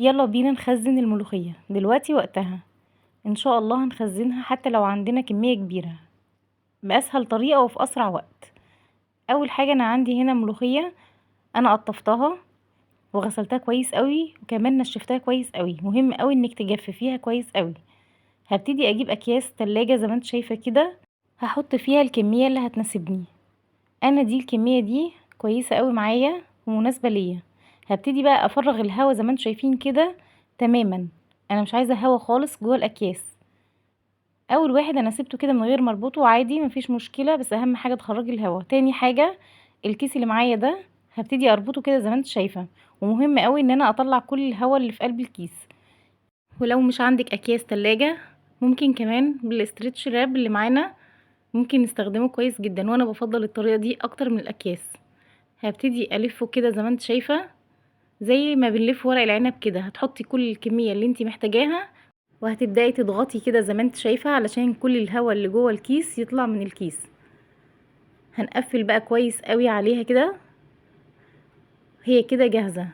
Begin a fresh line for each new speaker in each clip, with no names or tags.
يلا بينا نخزن الملوخية دلوقتي وقتها. ان شاء الله هنخزنها حتى لو عندنا كمية كبيرة بأسهل طريقة وفي أسرع وقت. أول حاجة أنا عندي هنا ملوخية، أنا قطفتها وغسلتها كويس قوي وكمان نشفتها كويس قوي. مهم قوي انك تجففيها كويس قوي. هبتدي اجيب اكياس تلاجة زي ما انت شايفة كده، هحط فيها الكمية اللي هتناسبني. انا دي الكمية دي كويسة قوي معايا ومناسبة ليا. هبتدي بقى افرغ الهواء زي ما انتم شايفين كده تماما. انا مش عايزة هواء خالص جوه الاكياس. اول واحد انا سبته كده من غير ما اربطه عادي مفيش مشكلة، بس اهم حاجة تخرجي الهواء. تاني حاجة الكيس اللي معايا ده هبتدي اربطه كده زي ما انت شايفة، ومهم قوي ان انا اطلع كل الهواء اللي في قلب الكيس. ولو مش عندك اكياس تلاجة ممكن كمان بالاسترتش راب اللي معانا ممكن نستخدمه كويس جدا، وانا بفضل الطريقة دي اكتر من الاكياس. هبتدي الفه كده زي ما انت شايفة، زي ما بنلف ورق العنب كده. هتحطي كل الكمية اللي انت محتاجاها وهتبداي تضغطي كده زي ما انت شايفة علشان كل الهواء اللي جوه الكيس يطلع من الكيس. هنقفل بقى كويس قوي عليها كده. هي كده جاهزة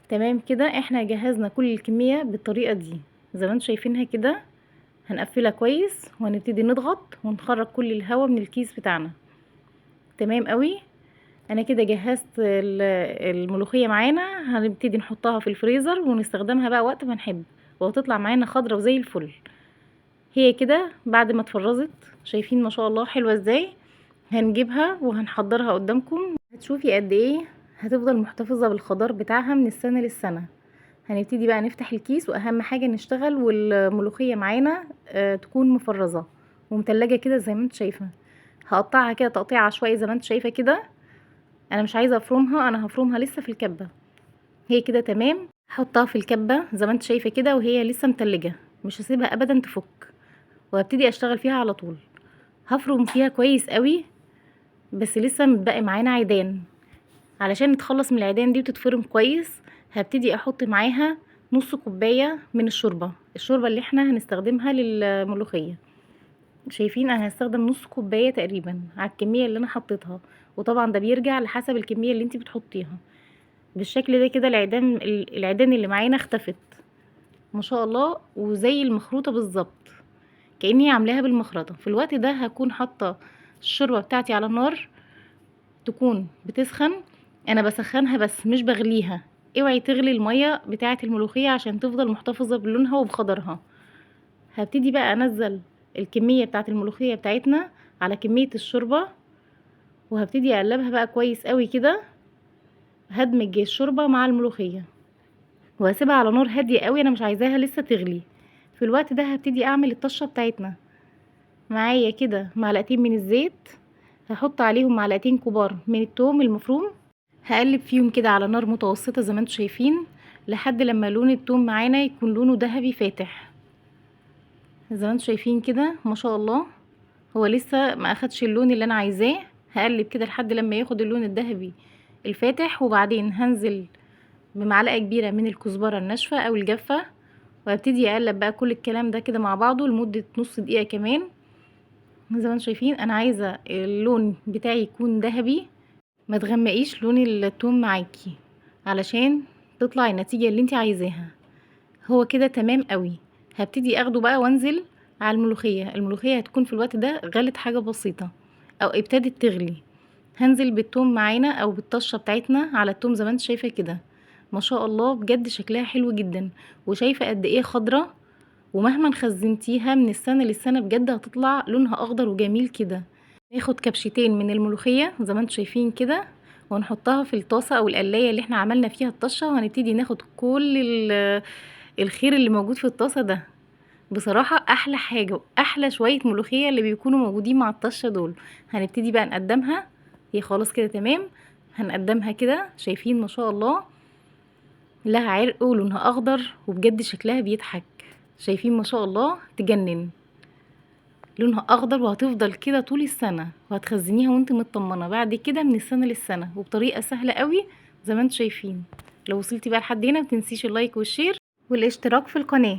تمام كده. احنا جهزنا كل الكمية بالطريقة دي زي ما انتم شايفينها كده. هنقفلها كويس وهنبتدي نضغط ونخرج كل الهواء من الكيس بتاعنا. تمام قوي. انا كده جهزت الملوخية معانا. هنبتدي نحطها في الفريزر ونستخدمها بقى وقت ما نحب، وهتطلع معانا خضرة وزي الفل. هي كده بعد ما اتفرزت شايفين ما شاء الله حلوة ازاي. هنجيبها وهنحضرها قدامكم هتشوفي قد ايه هتفضل محتفظة بالخضار بتاعها من السنة للسنة. هنبتدي بقى نفتح الكيس، واهم حاجة نشتغل والملوخية معانا تكون مفرزة ومتلجة كده زي ما انت شايفة. هقطعها كده تقطيع عشوائي زي ما انت شايفة كده. انا مش عايزة افرمها، انا هفرمها لسه في الكبة. هي كده تمام. هحطها في الكبة زي ما انت شايفة كده وهي لسه متلجة، مش هسيبها ابدا تفك، وهبتدي اشتغل فيها على طول. هفرم فيها كويس قوي، بس لسه متبقي معانا عيدان. علشان نتخلص من العيدان دي وتتفرم كويس هبتدي احط معاها نص كوباية من الشوربة اللي احنا هنستخدمها للملوخية. شايفين انا هستخدم نص كوباية تقريبا على الكمية اللي انا حطيتها، وطبعا ده بيرجع لحسب الكمية اللي انتي بتحطيها. بالشكل ده كده العيدان اللي معانا اختفت ما شاء الله، وزي المخروطة بالظبط كأني عاملاها بالمخرطة. في الوقت ده هكون حاطة الشوربة بتاعتي على النار تكون بتسخن. انا بسخنها بس مش بغليها. اوعي تغلي المية بتاعة الملوخية عشان تفضل محتفظة بلونها وبخضرها. هبتدي بقى انزل الكمية بتاعة الملوخية بتاعتنا على كمية الشوربة، وهبتدي اقلبها بقى كويس قوي كده. هدمج الشوربة مع الملوخية وهسيبها على نار هادية قوي، انا مش عايزاها لسه تغلي. في الوقت ده هبتدي اعمل الطشة بتاعتنا. معايا كده معلقتين من الزيت، هحط عليهم معلقتين كبار من التوم المفروم. هقلب فيهم كده على نار متوسطة زي ما انتم شايفين لحد لما لون التوم معانا يكون لونه ذهبي فاتح زي ما انتم شايفين كده ما شاء الله. هو لسه ما اخدش اللون اللي انا عايزاه. هقلب كده لحد لما ياخد اللون الذهبي الفاتح، وبعدين هنزل بمعلقة كبيرة من الكزبرة الناشفة او الجافة، وهبتدي اقلب بقى كل الكلام ده كده مع بعضه لمدة نص دقيقة كمان. زي ما انتم شايفين انا عايزة اللون بتاعي يكون ذهبي، ما تغمقيش لون التوم معاكي علشان تطلع النتيجة اللي انت عايزاها. هو كده تمام قوي. هبتدي اخده بقى وانزل على الملوخية هتكون في الوقت ده غلت حاجة بسيطة او ابتدت تغلي. هنزل بالثوم معانا او بالطشة بتاعتنا على الثوم زي ما انت شايفة كده. ما شاء الله بجد شكلها حلو جدا، وشايفة قد ايه خضرة، ومهما خزنتيها من السنة للسنة بجد هتطلع لونها اخضر وجميل كده. ناخد كبشتين من الملوخية زي ما انتم شايفين كده، ونحطها في الطاسة او القلاية اللي احنا عملنا فيها الطشة، وهنبتدي ناخد كل الخير اللي موجود في الطاسة ده. بصراحة احلى حاجة واحلى شوية ملوخية اللي بيكونوا موجودين مع الطشة دول. هنبتدي بقى نقدمها. هي خلاص كده تمام. هنقدمها كده شايفين ما شاء الله لها عرق ولونها اخضر وبجد شكلها بيضحك. شايفين ما شاء الله تجنن. لونها اخضر وهتفضل كده طول السنة، وهتخزنيها وانت مطمنة بعد كده من السنة للسنة وبطريقة سهلة قوي زي ما انتم شايفين. لو وصلتي بقى لحد هنا متنسيش اللايك والشير والاشتراك في القناة.